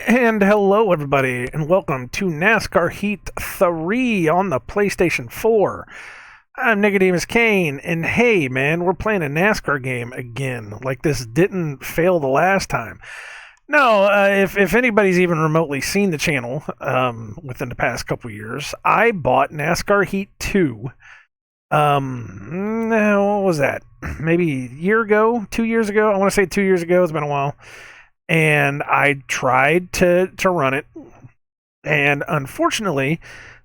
And hello, everybody, and welcome to NASCAR Heat 3 on the PlayStation 4. I'm nicodemoscain, and hey, man, we're playing a NASCAR game again. Like this didn't fail the last time. No, if anybody's even remotely seen the channel within the past couple years, I bought NASCAR Heat 2. What was that? Maybe a year ago, 2 years ago. I want to say 2 years ago. It's been a while. And I tried to run it, and unfortunately,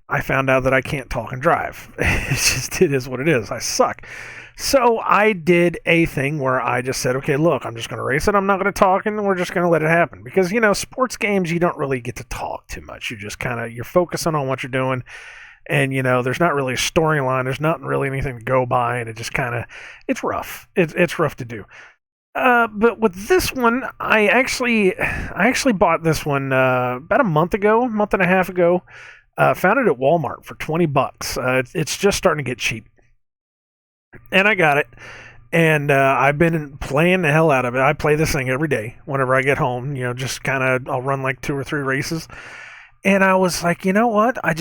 I found out that I can't talk and drive. It is what it is. I suck. So I did a thing where I just said, okay, look, I'm just going to race it. I'm not going to talk, and we're just going to let it happen. Because, sports games, you don't really get to talk too much. You just you're focusing on what you're doing. And, there's not really a storyline. There's not really anything to go by, and it just it's rough. It's rough to do. But with this one, I actually bought this one about a month and a half ago. Found it at Walmart for $20. It's just starting to get cheap, and I got it. And I've been playing the hell out of it. I play this thing every day whenever I get home. Just I'll run like 2 or 3 races. And I was like, you know what? I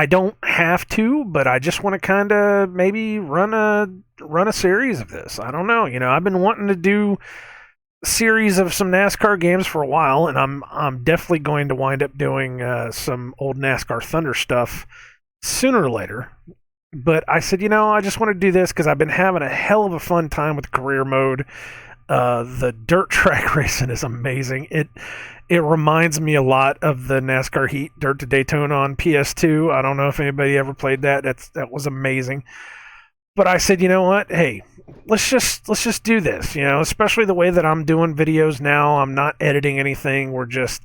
don't have to, but I just want to maybe run a series of this. I don't know. I've been wanting to do a series of some NASCAR games for a while, and I'm definitely going to wind up doing some old NASCAR Thunder stuff sooner or later. But I said, I just want to do this because I've been having a hell of a fun time with career mode. The dirt track racing is amazing. It reminds me a lot of the NASCAR Heat Dirt to Daytona on PS2. I don't know if anybody ever played that. That was amazing. But I said, you know what? Hey, let's just do this. Especially the way that I'm doing videos now. I'm not editing anything. We're just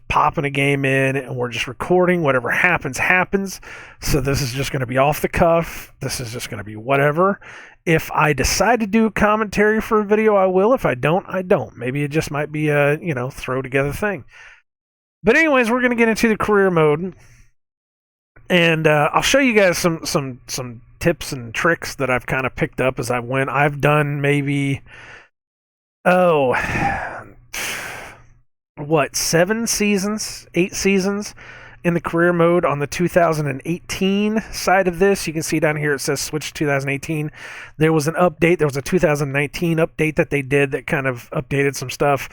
popping a game in and we're just recording. Whatever happens. So this is just going to be off the cuff. This is just going to be whatever. If I decide to do commentary for a video, I will. If I don't, I don't. Maybe it just might be a, throw together thing. But anyways, we're going to get into the career mode. And I'll show you guys some tips and tricks that I've kind of picked up as I went. I've done maybe, 7 seasons, 8 seasons in the career mode on the 2018 side of this. You can see down here it says switch 2018. There was an update. There was a 2019 update that they did that kind of updated some stuff.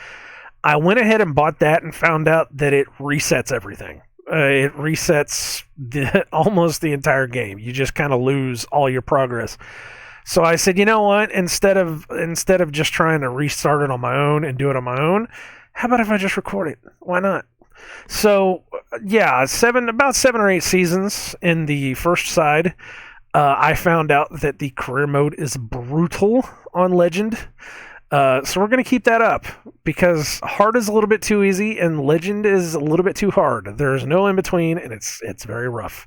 I went ahead and bought that and found out that it resets everything. It resets almost the entire game. You just kind of lose all your progress. So I said, you know what? Instead of just trying to restart it on my own and do it on my own, how about if I just record it? Why not? So, yeah, about 7 or 8 seasons in the first side, I found out that the career mode is brutal on Legend. So we're going to keep that up because hard is a little bit too easy and Legend is a little bit too hard. There's no in between, and it's very rough.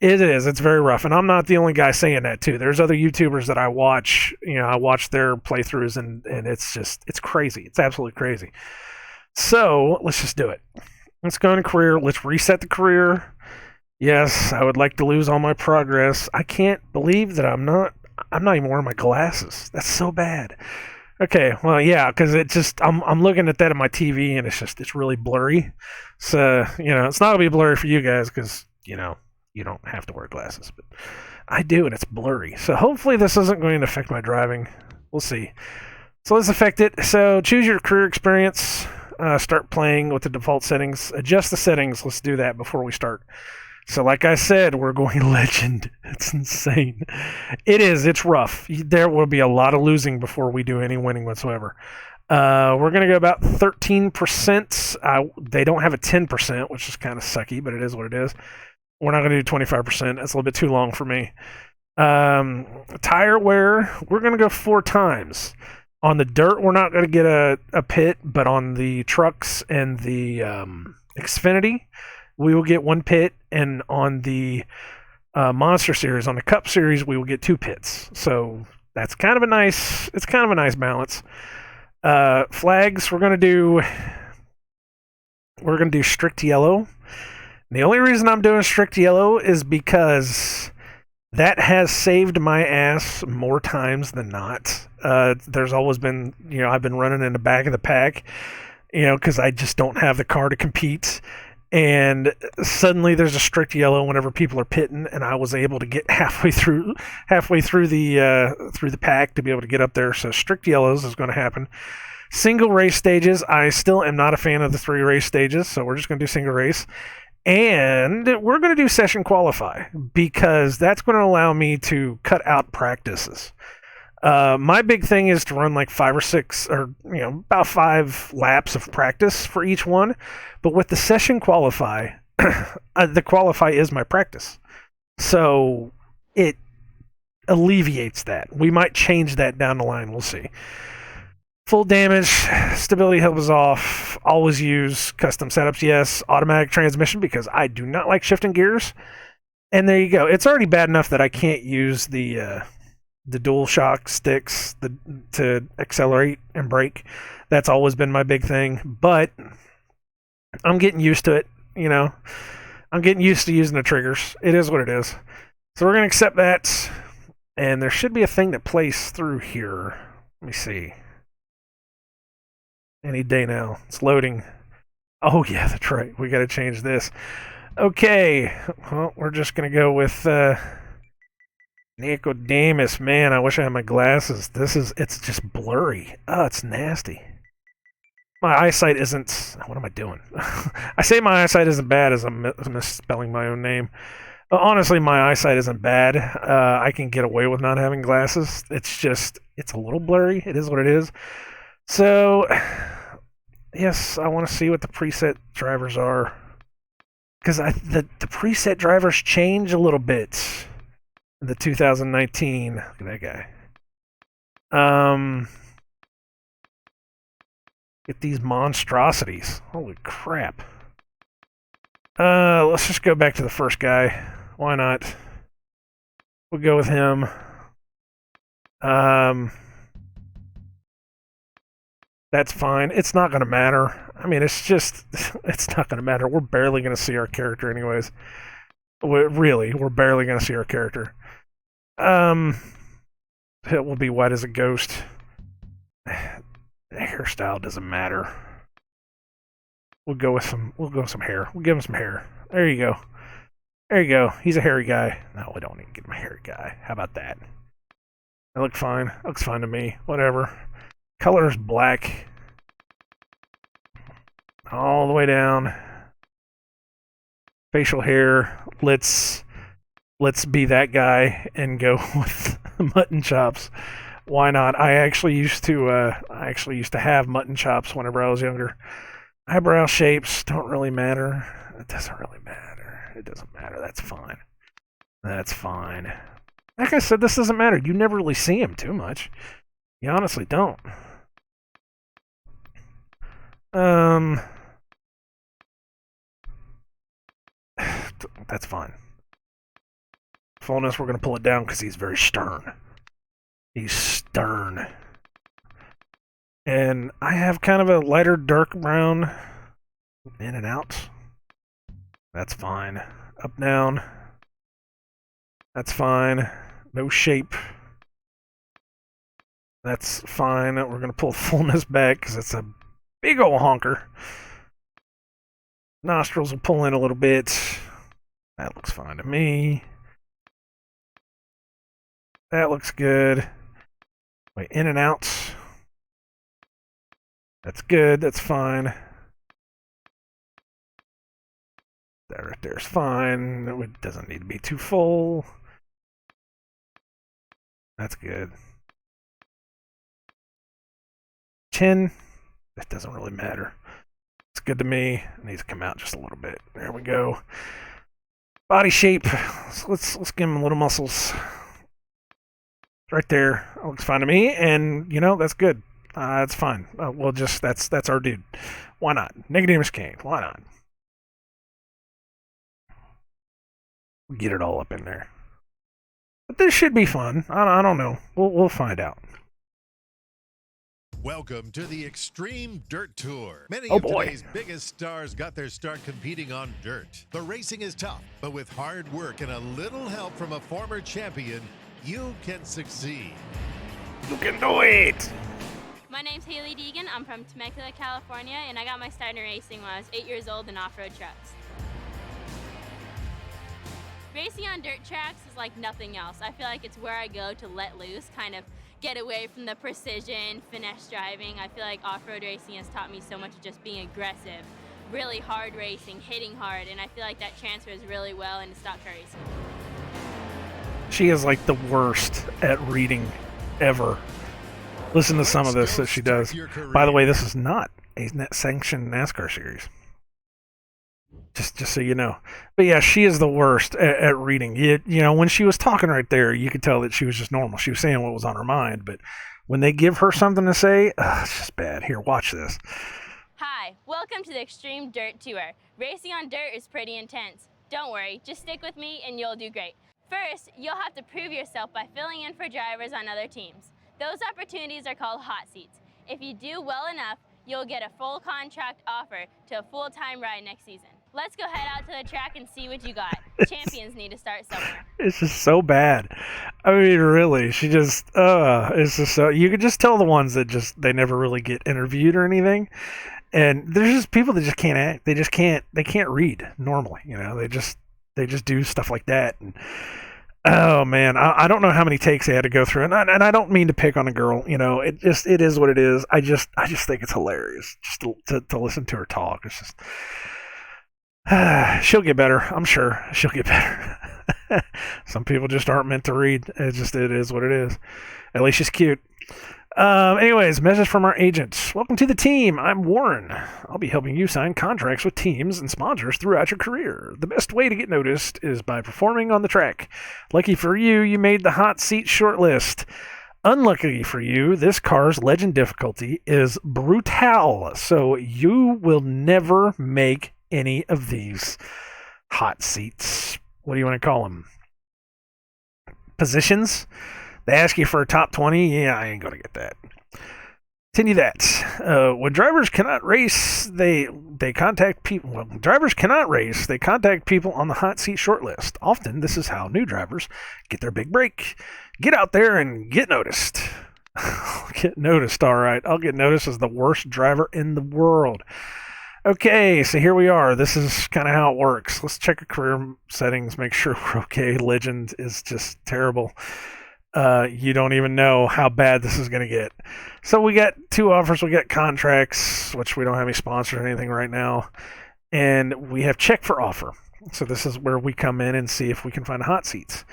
It is. It's very rough, and I'm not the only guy saying that too. There's other YouTubers that I watch. I watch their playthroughs, and it's crazy. It's absolutely crazy. So let's just do it. Let's go into career. Let's reset the career. Yes, I would like to lose all my progress. I can't believe that I'm not even wearing my glasses. That's so bad. Okay, well, yeah, because I'm looking at that on my TV, and it's really blurry. So it's not gonna be blurry for you guys because you don't have to wear glasses, but I do, and it's blurry. So hopefully this isn't going to affect my driving. We'll see. So let's affect it. So choose your career experience. Start playing with the default settings. Adjust the settings. Let's do that before we start. So like I said, we're going Legend. It's insane. It is. It's rough. There will be a lot of losing before we do any winning whatsoever. We're going to go about 13%. They don't have a 10%, which is kind of sucky, but it is what it is. We're not going to do 25%. That's a little bit too long for me. Tire wear, we're going to go 4 times. On the dirt, we're not going to get a pit, but on the trucks and the Xfinity, we will get 1 pit, and on the Monster Series, on the Cup Series, we will get 2 pits. So that's kind of a nice balance. Flags, we're going to do strict yellow. The only reason I'm doing strict yellow is because that has saved my ass more times than not. There's always been, I've been running in the back of the pack, because I just don't have the car to compete. And suddenly there's a strict yellow whenever people are pitting, and I was able to get halfway through the pack to be able to get up there. So strict yellows is going to happen. Single race stages, I still am not a fan of the 3 race stages, so we're just going to do single race. And we're going to do session qualify because that's going to allow me to cut out practices. My big thing is to run like 5 or 6 or about 5 laps of practice for each one. But with the session qualify, the qualify is my practice. So it alleviates that. We might change that down the line. We'll see. Full damage, stability help is off. Always use custom setups. Yes, automatic transmission because I do not like shifting gears. And there you go. It's already bad enough that I can't use the dual shock sticks to accelerate and brake. That's always been my big thing. But I'm getting used to it. I'm getting used to using the triggers. It is what it is. So we're going to accept that. And there should be a thing that plays through here. Let me see. Any day now. It's loading. Oh, yeah, that's right. We got to change this. Okay. Well, we're just going to go with Nicodemus. Man, I wish I had my glasses. It's just blurry. Oh, it's nasty. My eyesight isn't... What am I doing? I say my eyesight isn't bad as I'm misspelling my own name. Honestly, my eyesight isn't bad. I can get away with not having glasses. It's a little blurry. It is what it is. So, yes, I want to see what the preset drivers are. Because the preset drivers change a little bit in the 2019. Look at that guy. Get these monstrosities. Holy crap. Let's just go back to the first guy. Why not? We'll go with him. That's fine. It's not going to matter. I mean, it's not going to matter. We're barely going to see our character anyways. We're barely going to see our character. It will be white as a ghost. The hairstyle doesn't matter. We'll go with some hair. We'll give him some hair. There you go. There you go. He's a hairy guy. No, we don't need to give him a hairy guy. How about that? That looks fine. That looks fine to me. Whatever. Color is black. All the way down. Facial hair. Let's be that guy and go with mutton chops. Why not? I actually used to have mutton chops whenever I was younger. Eyebrow shapes don't really matter. It doesn't really matter. It doesn't matter. That's fine. That's fine. Like I said, this doesn't matter. You never really see him too much. You honestly don't. That's fine. Fullness, we're going to pull it down because he's very stern. He's stern. And I have kind of a lighter dark brown in and out. That's fine. Up, down. That's fine. No shape. That's fine. We're going to pull fullness back because it's a big old honker. Nostrils will pull in a little bit. That looks fine to me. That looks good. Wait, in and out. That's good. That's fine. That right there is fine. It doesn't need to be too full. That's good. Chin. That doesn't really matter. It's good to me. It needs to come out just a little bit. There we go. Body shape. Let's give him little muscles. Right there. That looks fine to me. And, that's good. That's fine. That's our dude. Why not? nicodemoscain. Why not? Get it all up in there. But this should be fun. I don't know. We'll find out. Welcome to the Extreme Dirt Tour. Many of today's biggest stars got their start competing on dirt. The racing is tough, but with hard work and a little help from a former champion, you can succeed. You can do it! My my name's Haley Deegan. I'm from Temecula, California, and I got my start in racing when I was 8 years old in off-road trucks. Racing on dirt tracks is like nothing else. I feel like it's where I go to let loose, kind of get away from the precision, finesse driving. I feel like off-road racing has taught me so much of just being aggressive, really hard racing, hitting hard, and I feel like that transfers really well into stock car racing. She is like the worst at reading ever. Listen to some of this that she does. By the way, this is not a sanctioned NASCAR series. Just so you know. But yeah, she is the worst at reading. You know, when she was talking right there, you could tell that she was just normal. She was saying what was on her mind. But when they give her something to say, it's just bad. Here, watch this. Hi, welcome to the Extreme Dirt Tour. Racing on dirt is pretty intense. Don't worry, just stick with me and you'll do great. First, you'll have to prove yourself by filling in for drivers on other teams. Those opportunities are called hot seats. If you do well enough, you'll get a full contract offer to a full-time ride next season. Let's go head out to the track and see what you got. Champions need to start somewhere. It's just so bad. I mean, really, she just, it's just so, you could just tell the ones that just, they never really get interviewed or anything. And there's just people that just can't act. They can't read normally, you know, they just do stuff like that. And oh man, I don't know how many takes they had to go through, and I don't mean to pick on a girl, you know, it is what it is. I just think it's hilarious just to listen to her talk. It's just she'll get better. I'm sure she'll get better. Some people just aren't meant to read. It is what it is. At least she's cute. Anyways, message from our agent. Welcome to the team. I'm Warren. I'll be helping you sign contracts with teams and sponsors throughout your career. The best way to get noticed is by performing on the track. Lucky for you, you made the hot seat shortlist. Unlucky for you, this car's legend difficulty is brutal, so you will never make any of these hot seats. What do you want to call them? Positions? They ask you for a top 20. Yeah, I ain't going to get that. Continue that. When drivers cannot race, they contact people. When drivers cannot race, they contact people on the hot seat shortlist. Often, this is how new drivers get their big break. Get out there and get noticed. Get noticed, all right. I'll get noticed as the worst driver in the world. Okay, so here we are. This is kind of how it works. Let's check our career settings, make sure we're okay. Legend is just terrible. You don't even know how bad this is going to get. So we got two offers. We got contracts, which we don't have any sponsors or anything right now. And we have check for offer. So this is where we come in and see if we can find hot seats.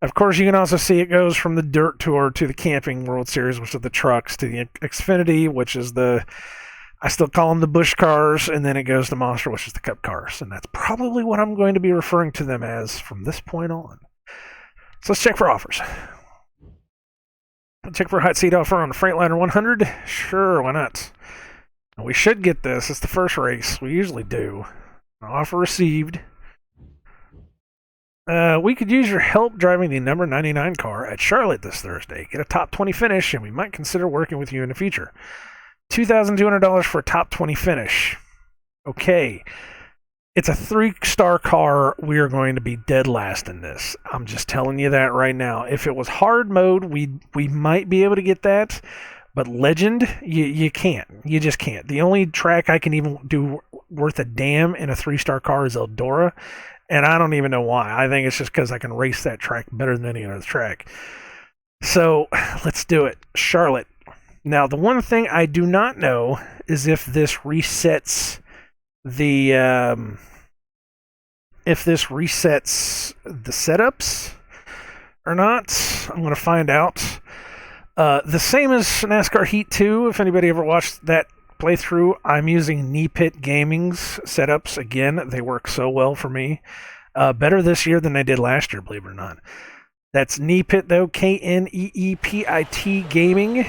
Of course, you can also see it goes from the Dirt Tour to the Camping World Series, which are the trucks, to the Xfinity, which is I still call them the Busch cars, and then it goes to Monster, which is the Cup cars. And that's probably what I'm going to be referring to them as from this point on. So let's check for offers. Check for a hot seat offer on the Freightliner 100. Sure, why not? We should get this. It's the first race. We usually do. Offer received. We could use your help driving the number 99 car at Charlotte this Thursday. Get a top 20 finish, and we might consider working with you in the future. $2,200 for a top 20 finish. Okay. It's a 3-star car. We are going to be dead last in this. I'm just telling you that right now. If it was hard mode, we might be able to get that. But Legend, you can't. You just can't. The only track I can even do worth a damn in a 3-star car is Eldora. And I don't even know why. I think it's just because I can race that track better than any other track. So let's do it. Charlotte. Now, the one thing I do not know is if this resets the setups or not. I'm going to find out. The same as NASCAR Heat 2. If anybody ever watched that playthrough, I'm using Knee-Pit Gaming's setups. Again, they work so well for me. Better this year than they did last year, believe it or not. That's Knee-Pit, though. Kneepit Gaming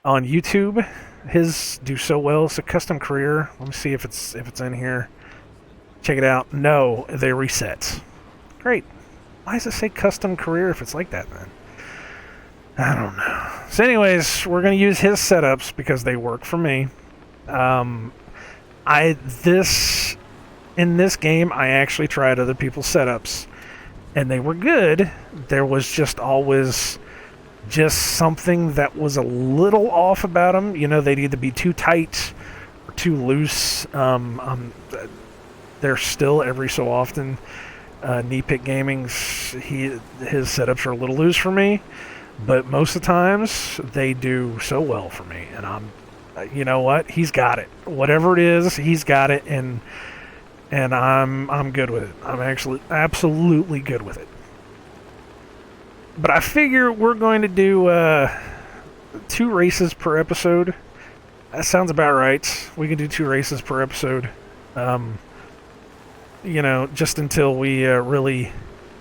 on YouTube. His do so well. It's a custom career. Let me see if it's in here. Check it out. No, they reset. Great. Why does it say custom career if it's like that, then? I don't know. So anyways, we're going to use his setups because they work for me. In this game, I actually tried other people's setups, and they were good. There was just always just something that was a little off about them. You know, they'd either be too tight or too loose. They're still every so often. Knee-pit Gaming's, his setups are a little loose for me, but most of the times they do so well for me, and you know what? He's got it. Whatever it is, he's got it, and I'm good with it. I'm actually absolutely good with it. But I figure we're going to do 2 races per episode. That sounds about right. We can do 2 races per episode. You know, just until we really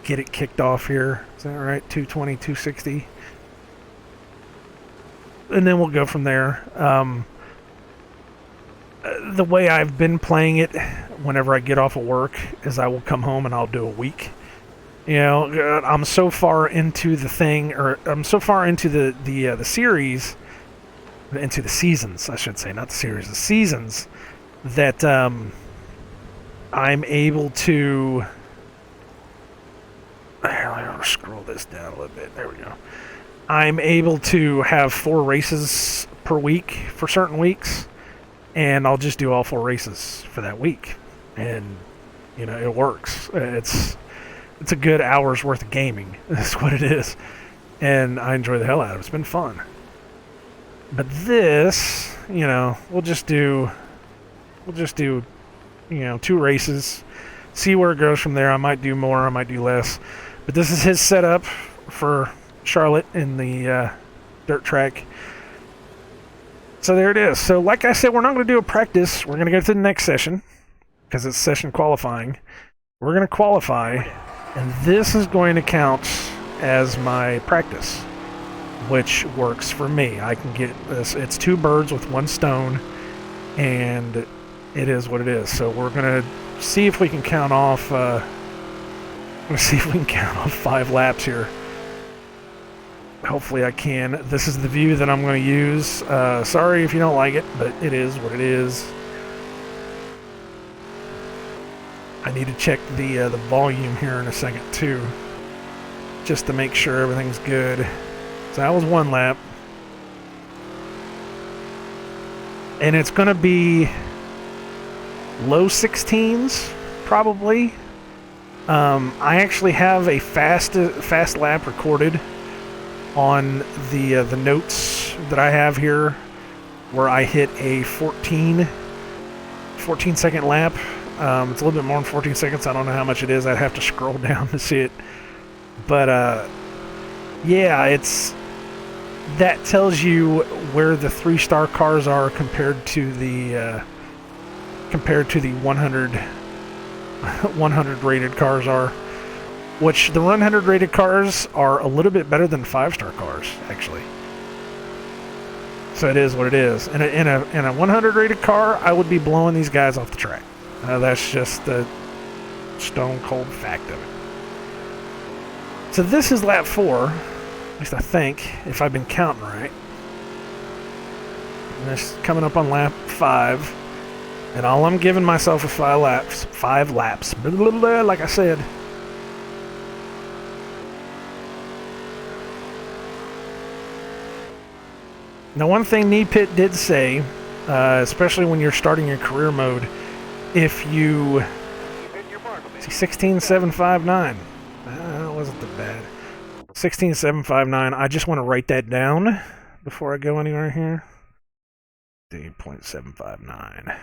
get it kicked off here. Is that right? 220, 260. And then we'll go from there. The way I've been playing it, whenever I get off of work, is I will come home and I'll do a week. You know, I'm so far into the thing, or I'm so far into the series, into the seasons, I should say, not the series, the seasons, that I'm able to. I'll scroll this down a little bit. There we go. I'm able to have 4 races per week for certain weeks, and I'll just do all 4 races for that week, and you know, it works. It's a good hour's worth of gaming. That's what it is, and I enjoy the hell out of it. It's been fun. But this, you know, we'll just do, you know, 2 races, see where it goes from there. I might do more, I might do less, but this is his setup for Charlotte in the dirt track. So there it is. So like I said, we're not going to do a practice. We're going to go to the next session because it's session qualifying. We're going to qualify, and this is going to count as my practice, which works for me. I can get this. It's 2 birds with 1 stone, and it is what it is. So we're going to see if we can count off. Let's see if we can count off 5 laps here. Hopefully I can. This is the view that I'm going to use. Sorry if you don't like it, but it is what it is. I need to check the volume here in a second too, just to make sure everything's good. So that was 1 lap, and it's going to be low 16s probably. I actually have a fast lap recorded on the notes that I have here, where I hit a 14 second lap. It's a little bit more than 14 seconds. I don't know how much it is. I'd have to scroll down to see it. But yeah, that tells you where the 3-star cars are compared to the 100 rated cars are. Which the 100 rated cars are a little bit better than 5-star cars, actually. So it is what it is. In a 100 rated car, I would be blowing these guys off the track. That's just the stone cold fact of it. So this is lap 4, at least I think, if I've been counting right. And this is coming up on lap 5, and all I'm giving myself is 5 laps. 5 laps. Blah, blah, blah, like I said. Now, one thing Knee-Pit did say, especially when you're starting your career mode, if you see 16759, that wasn't that bad. 16759. I just want to write that down before I go anywhere here. 0.759.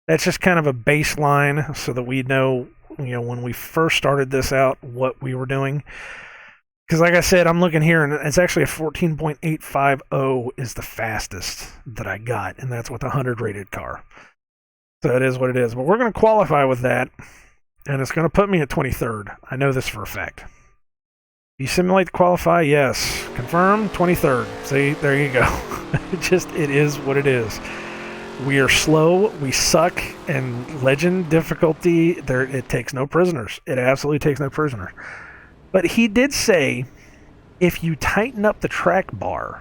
That's just kind of a baseline so that we know, you know, when we first started this out, what we were doing. Because like I said, I'm looking here, and it's actually a 14.850 is the fastest that I got, and that's with a 100 rated car. So it is what it is. But we're going to qualify with that, and it's going to put me at 23rd. I know this for a fact. You simulate to qualify? Yes. Confirm? 23rd. See, there you go. It is what it is. We are slow, we suck, and legend difficulty, it takes no prisoners. It absolutely takes no prisoners. But he did say, if you tighten up the track bar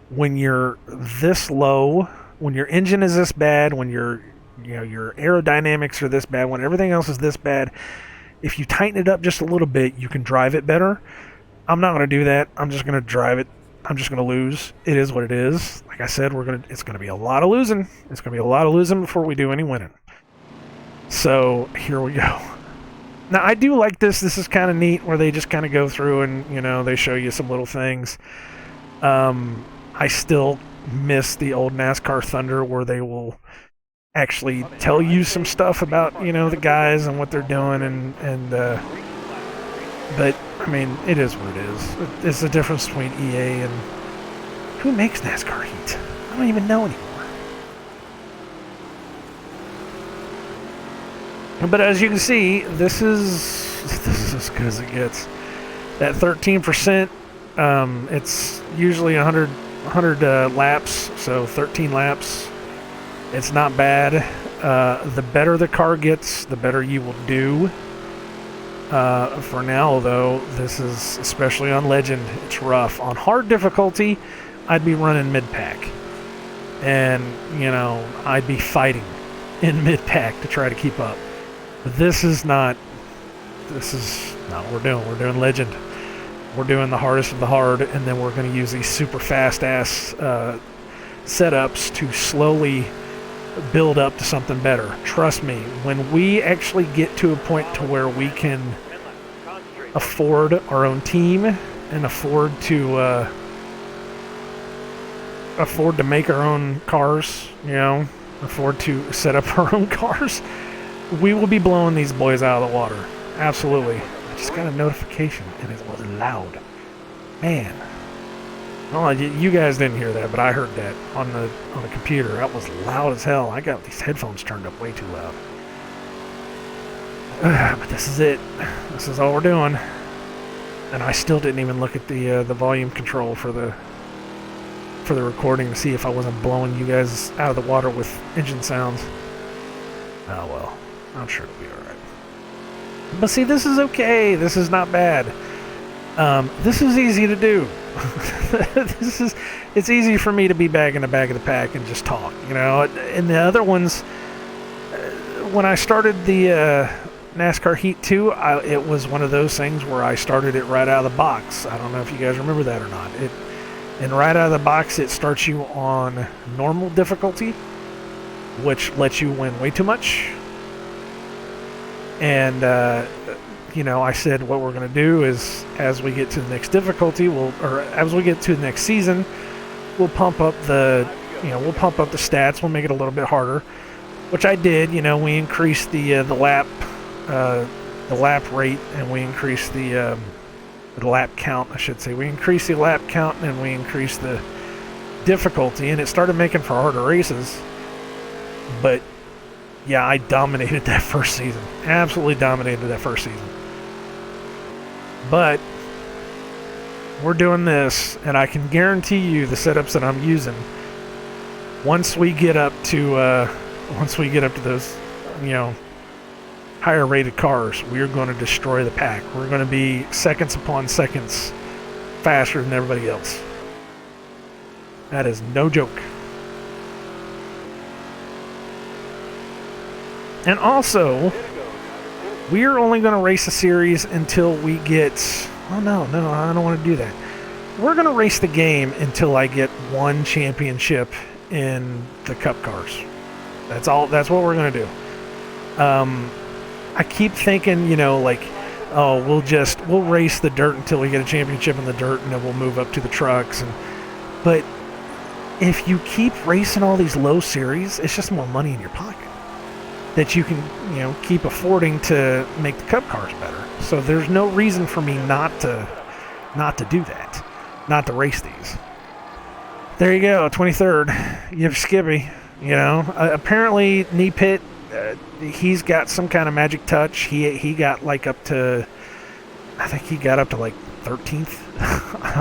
when you're this low, when your engine is this bad, when your aerodynamics are this bad, when everything else is this bad, if you tighten it up just a little bit, you can drive it better. I'm not going to do that. I'm just going to drive it I'm just gonna lose. It is what it is. Like I said, it's gonna be a lot of losing. It's gonna be a lot of losing before we do any winning. So here we go. Now I do like this. This is kind of neat where they just kind of go through and they show you some little things. I still miss the old NASCAR Thunder where they will actually tell you some stuff about the guys and what they're doing and but I mean it is what it is. It's the difference between EA and who makes NASCAR Heat. I don't even know anymore. But as you can see, this is as good as it gets. That 13%, it's usually 100 laps, so 13 laps. It's not bad. The better the car gets, the better you will do. For now, though, this is, especially on Legend, it's rough. On hard difficulty, I'd be running mid-pack. And, I'd be fighting in mid-pack to try to keep up. But this is not what we're doing. We're doing Legend. We're doing the hardest of the hard, and then we're going to use these super fast-ass setups to slowly build up to something better. Trust me, when we actually get to a point to where we can afford our own team and afford to make our own cars, afford to set up our own cars, we will be blowing these boys out of the water. Absolutely. I just got a notification, and it was loud. Man. Well, you guys didn't hear that, but I heard that on the computer. That was loud as hell. I got these headphones turned up way too loud. But this is it. This is all we're doing. And I still didn't even look at the volume control for the recording to see if I wasn't blowing you guys out of the water with engine sounds. Oh well. I'm sure it'll be alright. But see, this is okay. This is not bad. This is easy to do. It's easy for me to be back in the back of the pack and just talk, And the other ones, when I started the NASCAR Heat 2, it was one of those things where I started it right out of the box. I don't know if you guys remember that or not. And right out of the box, it starts you on normal difficulty, which lets you win way too much. And, I said what we're going to do is as we get to the next difficulty, as we get to the next season, we'll pump up the stats. We'll make it a little bit harder, which I did. We increased the lap rate, and we increased the lap count, I should say. We increased the lap count, and we increased the difficulty, and it started making for harder races. But yeah, I dominated that first season. Absolutely dominated that first season. But we're doing this, and I can guarantee you the setups that I'm using. Once we get up to those, higher rated cars, we are going to destroy the pack. We're going to be seconds upon seconds faster than everybody else. That is no joke. And also, we're only going to race a series until we get... Oh, no, I don't want to do that. We're going to race the game until I get one championship in the Cup cars. That's all. That's what we're going to do. I keep thinking, we'll race the dirt until we get a championship in the dirt, and then we'll move up to the trucks. But if you keep racing all these low series, it's just more money in your pocket that you can, keep affording to make the Cup cars better. So there's no reason for me not to do that, not to race these. There you go, 23rd. You have Skippy. Apparently Knee he's got some kind of magic touch. He got up to, I think he got up to 13th.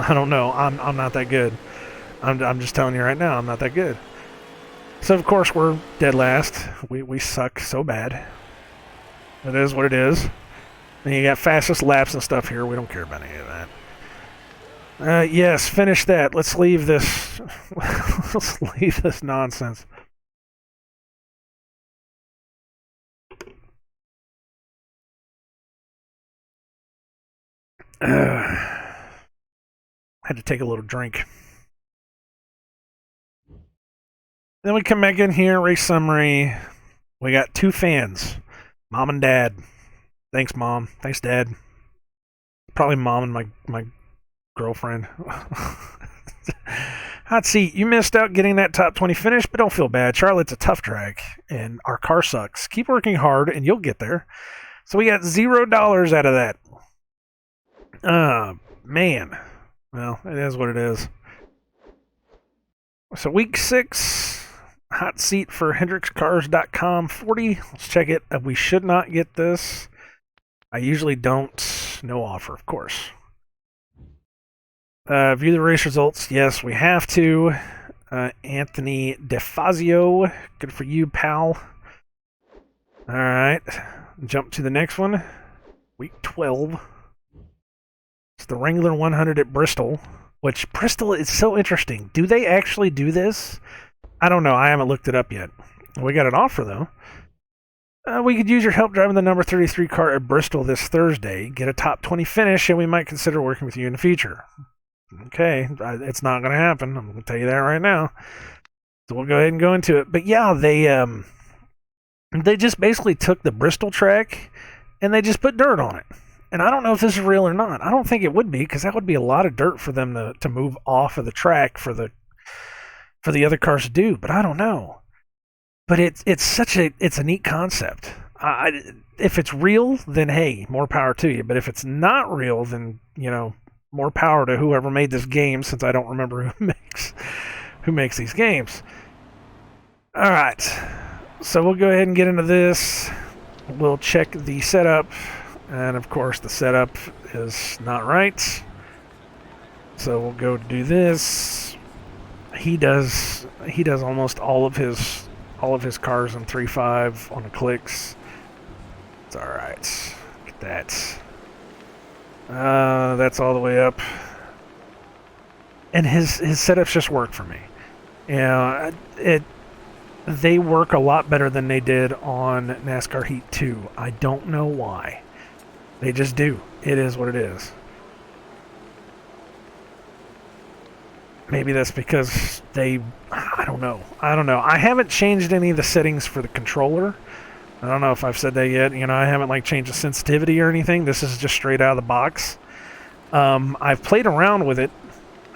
I don't know. I'm not that good. I'm just telling you right now, I'm not that good. So of course we're dead last. We suck so bad. It is what it is. And you got fastest laps and stuff here. We don't care about any of that. Yes, finish that. Let's leave this. Let's leave this nonsense. Had to take a little drink. Then we come back in here, race summary. We got 2 fans, Mom and Dad. Thanks, Mom. Thanks, Dad. Probably Mom and my girlfriend. Hot seat, you missed out getting that top 20 finish, but don't feel bad. Charlotte's a tough track, and our car sucks. Keep working hard, and you'll get there. So we got $0 out of that. Man. Well, it is what it is. So week 6, hot seat for HendricksCars.com 40. Let's check it. We should not get this. I usually don't. No offer, of course. View the race results. Yes, we have to. Anthony DeFazio. Good for you, pal. All right. Jump to the next one. Week 12. It's the Wrangler 100 at Bristol. Which, Bristol is so interesting. Do they actually do this? I don't know. I haven't looked it up yet. We got an offer, though. We could use your help driving the number 33 car at Bristol this Thursday. Get a top 20 finish, and we might consider working with you in the future. Okay, it's not going to happen. I'm going to tell you that right now. So we'll go ahead and go into it. But yeah, they just basically took the Bristol track and they just put dirt on it. And I don't know if this is real or not. I don't think it would be, because that would be a lot of dirt for them to move off of the track for the other cars to do. But I don't know. But it's a neat concept. If it's real, then hey, more power to you. But if it's not real, then more power to whoever made this game, since I don't remember who makes these games. All right, so we'll go ahead and get into this. We'll check the setup, and of course the setup is not right. So we'll go do this. He does almost all of his cars in 3.5 on the clicks. It's all right. Look at that. That's all the way up. And his setups just work for me. They work a lot better than they did on NASCAR Heat 2. I don't know why. They just do. It is what it is. Maybe that's because I don't know. I haven't changed any of the settings for the controller. I don't know if I've said that yet. I haven't changed the sensitivity or anything. This is just straight out of the box. I've played around with it,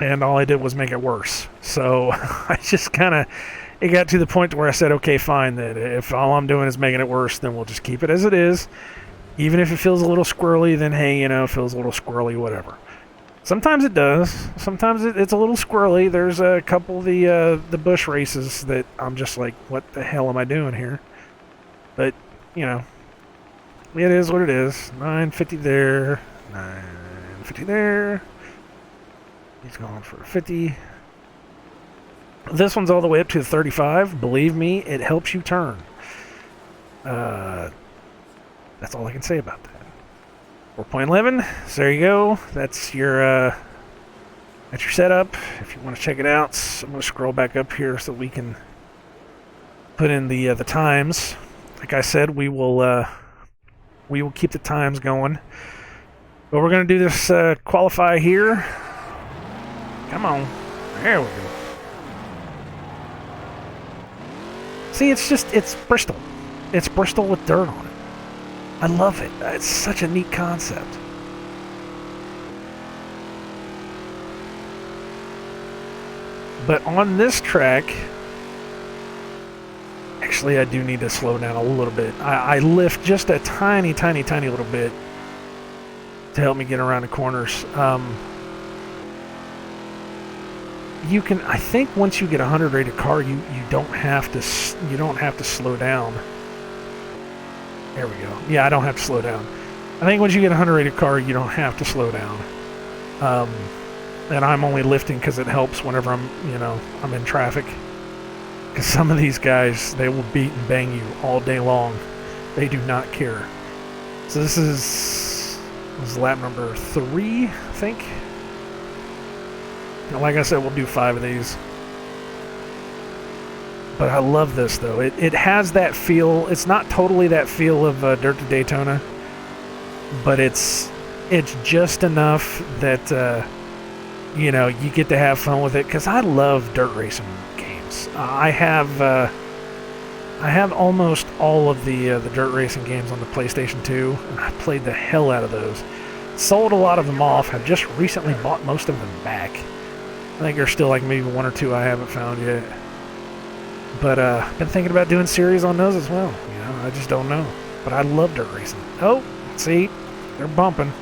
and all I did was make it worse. So I just it got to the point where I said, okay, fine, that if all I'm doing is making it worse, then we'll just keep it as it is. Even if it feels a little squirrely, then hey, it feels a little squirrely, whatever. Sometimes it does. Sometimes it's a little squirrely. There's a couple of the bush races that I'm just like, what the hell am I doing here? But, it is what it is. 950 there. 950 there. He's going for 50. This one's all the way up to the 35. Believe me, it helps you turn. That's all I can say about that. 4.11. So there you go. That's your setup. If you want to check it out, I'm going to scroll back up here so we can put in the times. Like I said, we will keep the times going. But we're going to do this qualify here. Come on. There we go. See, it's Bristol. It's Bristol with dirt on it. I love it. It's such a neat concept. But on this track, actually, I do need to slow down a little bit. I lift just a tiny little bit to help me get around the corners. You can, I think, once you get a 100 rated car, you don't have to slow down. There we go. Yeah, I don't have to slow down. I think once you get a 100 rated car, you don't have to slow down. And I'm only lifting because it helps whenever I'm in traffic. Because some of these guys, they will beat and bang you all day long. They do not care. So this is lap number 3, I think. And like I said, we'll do 5 of these. But I love this, though. It has that feel. It's not totally that feel of Dirt to Daytona, but it's just enough that you get to have fun with it, because I love dirt racing games. I have almost all of the dirt racing games on the PlayStation 2, and I played the hell out of those. Sold a lot of them off. Have just recently bought most of them back. I think there's still like maybe one or two I haven't found yet. But been thinking about doing series on those as well. I just don't know. But I love dirt racing. Oh, see, they're bumping.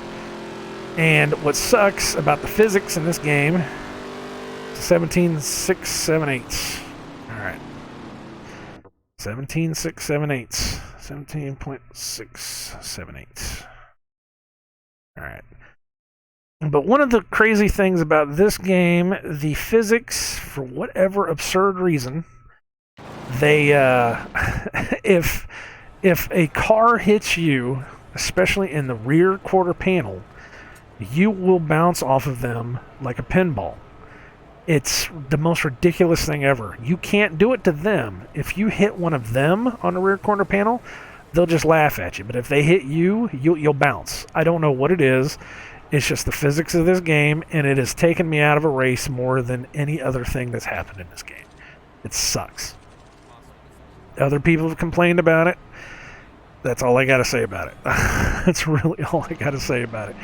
And what sucks about the physics in this game, 17.678. All right. 17.678. 17.678. All right. But one of the crazy things about this game, the physics, for whatever absurd reason, they if a car hits you, especially in the rear quarter panel, you will bounce off of them like a pinball. It's the most ridiculous thing ever. You can't do it to them. If you hit one of them on the rear corner panel, they'll just laugh at you. But if they hit you, you'll bounce. I don't know what it is. It's just the physics of this game, and it has taken me out of a race more than any other thing that's happened in this game. It sucks. Other people have complained about it. That's all I got to say about it. That's really all I got to say about it.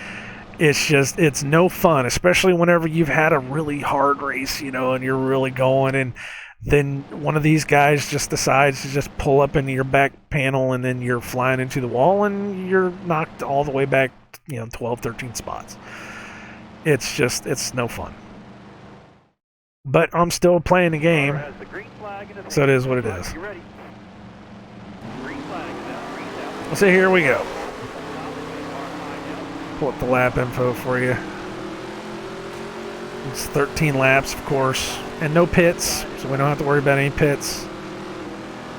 It's no fun, especially whenever you've had a really hard race, and you're really going, and then one of these guys just decides to just pull up into your back panel, and then you're flying into the wall, and you're knocked all the way back, 12, 13 spots. It's no fun. But I'm still playing the game, so it is what it is. So here we go. Pull up the lap info for you. It's 13 laps, of course, and no pits, so we don't have to worry about any pits.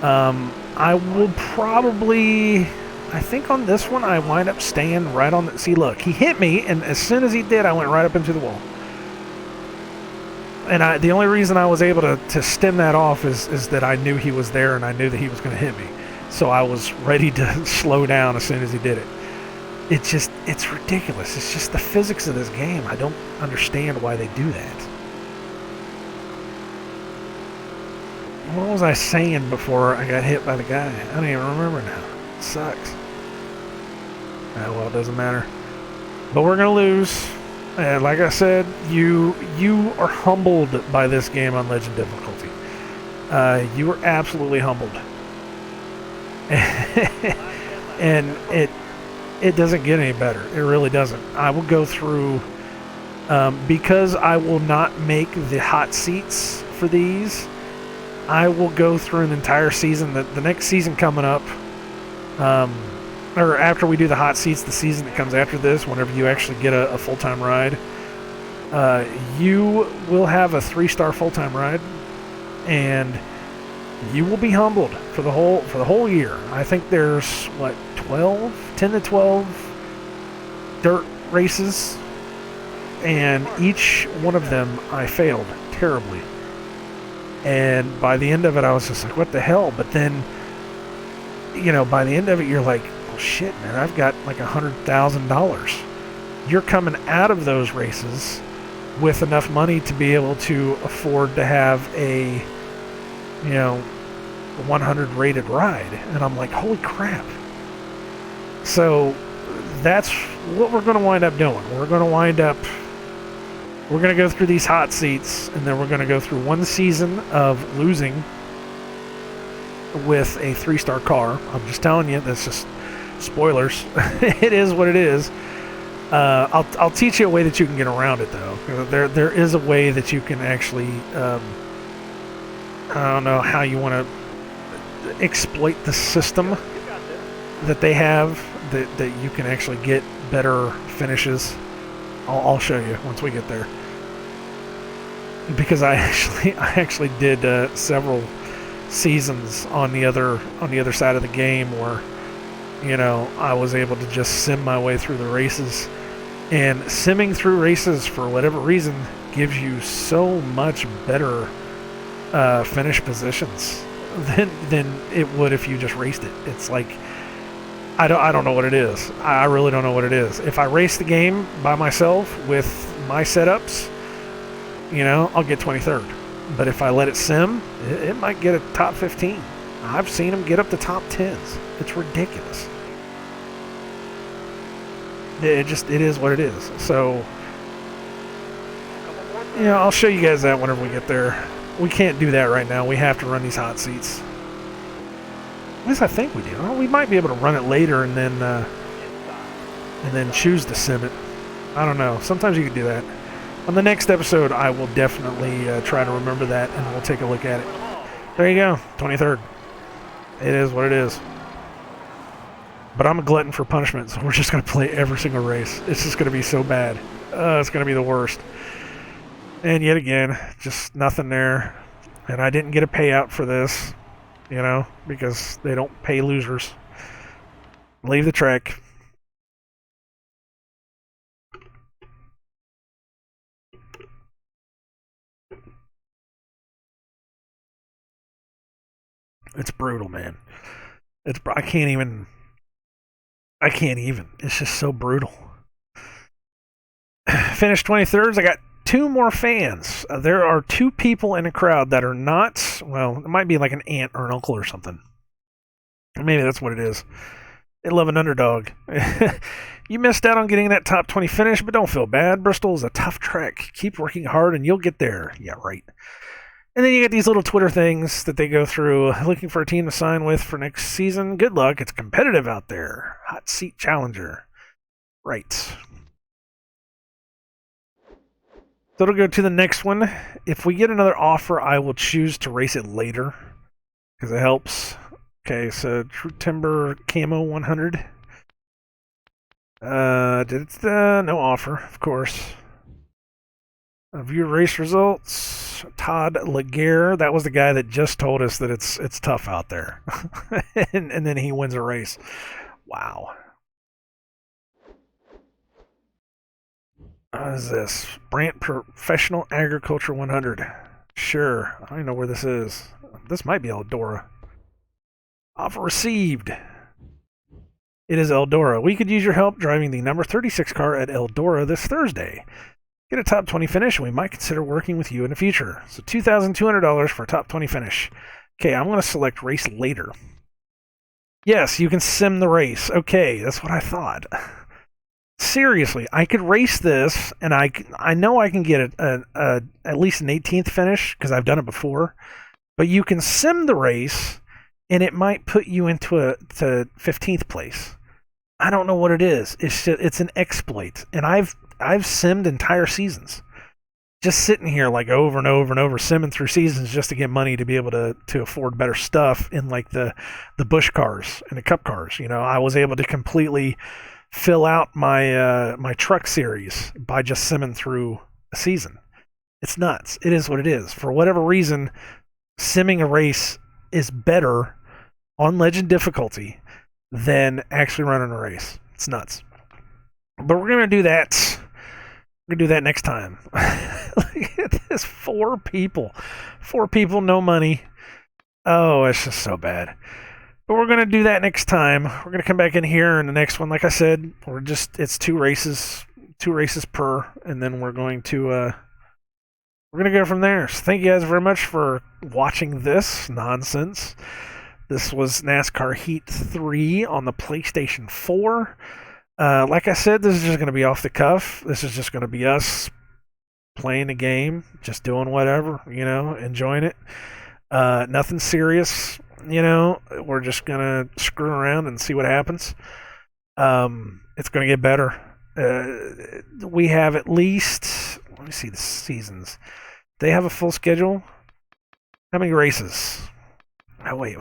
I will probably, I think on this one, I wind up staying right on the, see, look, he hit me, and as soon as he did, I went right up into the wall. And the only reason I was able to stem that off is that I knew he was there, and I knew that he was going to hit me. So I was ready to slow down as soon as he did it. It's ridiculous. It's just the physics of this game. I don't understand why they do that. What was I saying before I got hit by the guy? I don't even remember now. It sucks. Oh, well, it doesn't matter. But we're going to lose. And like I said, you are humbled by this game on Legend difficulty. You are absolutely humbled. And it doesn't get any better. It really doesn't. I will go through, because I will not make the hot seats for these, I will go through an entire season. The next season coming up, or after we do the hot seats, the season that comes after this, whenever you actually get a full-time ride, you will have a 3-star full-time ride, and you will be humbled for the whole year. I think there's 10 to 12 dirt races, and each one of them I failed terribly. And by the end of it, I was just like, what the hell? But then, by the end of it, you're like, oh shit, man, I've got like $100,000. You're coming out of those races with enough money to be able to afford to have a 100 rated ride. And I'm like, holy crap. So that's what we're going to wind up doing. We're going to go through these hot seats, and then we're going to go through one season of losing with a 3-star car. I'm just telling you, that's just spoilers. It is what it is. I'll teach you a way that you can get around it, though. There is a way that you can actually, I don't know how you want to exploit the system that they have, that you can actually get better finishes. I'll show you once we get there. Because I actually did several seasons on the other side of the game where I was able to just sim my way through the races, and simming through races for whatever reason gives you so much better finish positions than it would if you just raced it. It's like I don't know what it is. I really don't know what it is. If I race the game by myself with my setups, you know, I'll get 23rd. But if I let it sim, it might get a top 15. I've seen them get up to top 10s. It's ridiculous. It is what it is. So, yeah, I'll show you guys that whenever we get there. We can't do that right now. We have to run these hot seats. At least I think we do. Well, we might be able to run it later and then choose to sim it. I don't know. Sometimes you can do that. On the next episode, I will definitely try to remember that, and we'll take a look at it. There you go, 23rd. It is what it is. But I'm a glutton for punishment, so we're just going to play every single race. It's just going to be so bad. It's going to be the worst. And yet again, just nothing there. And I didn't get a payout for this, you know, because they don't pay losers. Leave the track. It's brutal, man. I can't even. It's just so brutal. Finished 23rd. I got 2 more fans. There are 2 people in a crowd that are not, well, it might be like an aunt or an uncle or something. Maybe that's what it is. They love an underdog. You missed out on getting that top 20 finish, but don't feel bad. Bristol is a tough track. Keep working hard and you'll get there. Yeah, right. And then you get these little Twitter things that they go through, looking for a team to sign with for next season. Good luck. It's competitive out there. Hot seat challenger. Right. So it'll go to the next one. If we get another offer, I will choose to race it later because it helps. Okay, so True Timber Camo 100. No offer, of course. View race results. Todd Laguerre. That was the guy that just told us that it's tough out there. and then he wins a race. Wow. What is this? Brant Professional Agriculture 100. Sure. I don't know where this is. This might be Eldora. Offer received. It is Eldora. We could use your help driving the number 36 car at Eldora this Thursday. Get a top 20 finish, and we might consider working with you in the future. So $2,200 for a top 20 finish. Okay, I'm going to select race later. Yes, you can sim the race. Okay, that's what I thought. Seriously, I could race this, and I know I can get at least an 18th finish, because I've done it before. But you can sim the race, and it might put you into to 15th place. I don't know what it is. It's an exploit, and I've simmed entire seasons, just sitting here like over and over and over, simming through seasons just to get money to be able to afford better stuff in like the Busch cars and the Cup cars. You know, I was able to completely fill out my my truck series by just simming through a season. It's nuts. It is what it is. For whatever reason, simming a race is better on Legend difficulty than actually running a race. It's nuts. But we're going to do that. We're going to do that next time. Look at this. 4 people. 4 people, no money. Oh, it's just so bad. But we're going to do that next time. We're going to come back in here in the next one. Like I said, it's 2 races per, and then we're going to go from there. So thank you guys very much for watching this nonsense. This was NASCAR Heat 3 on the PlayStation 4. Like I said, this is just going to be off the cuff. This is just going to be us playing a game, just doing whatever, you know, enjoying it. Nothing serious, you know. We're just going to screw around and see what happens. It's going to get better. We have at least, let me see the seasons. They have a full schedule. How many races? Oh, wait.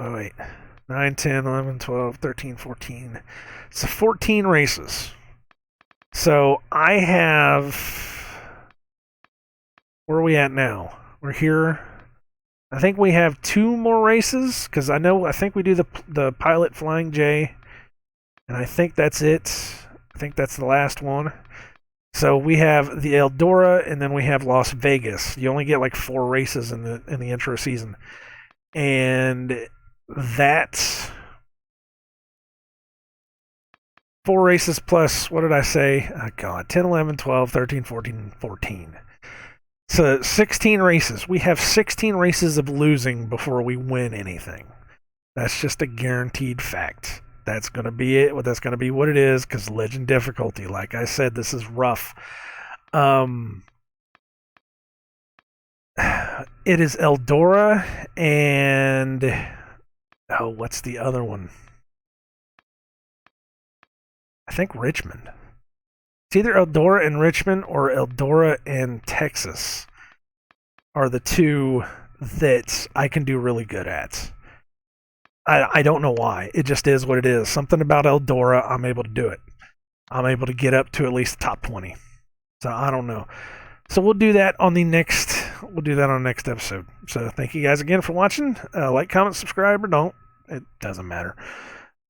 9, 10, 11, 12, 13, 14. So 14 races. So I have... Where are we at now? We're here. I think we have 2 more races, because I think we do the Pilot Flying J, and I think that's it. I think that's the last one. So we have the Eldora, and then we have Las Vegas. You only get like 4 races in the intro season. And that's 4 races plus, what did I say? Oh, God, 10, 11, 12, 13, 14, 14. So 16 races. We have 16 races of losing before we win anything. That's just a guaranteed fact. That's going to be it. That's going to be what it is, because legend difficulty. Like I said, this is rough. It is Eldora and... Oh, what's the other one? I think Richmond. It's either Eldora and Richmond or Eldora and Texas are the two that I can do really good at. I don't know why. It just is what it is. Something about Eldora, I'm able to do it. I'm able to get up to at least top 20. So I don't know. So we'll do that on the next episode. So thank you guys again for watching. Like, comment, subscribe, or don't. It doesn't matter.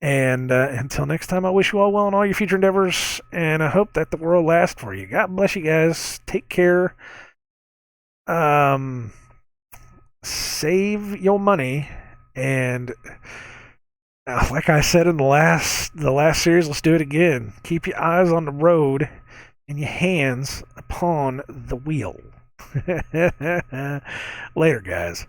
And until next time, I wish you all well in all your future endeavors, and I hope that the world lasts for you. God bless you guys. Take care. Save your money, and like I said in the last series, let's do it again. Keep your eyes on the road and your hands upon the wheel. Later, guys.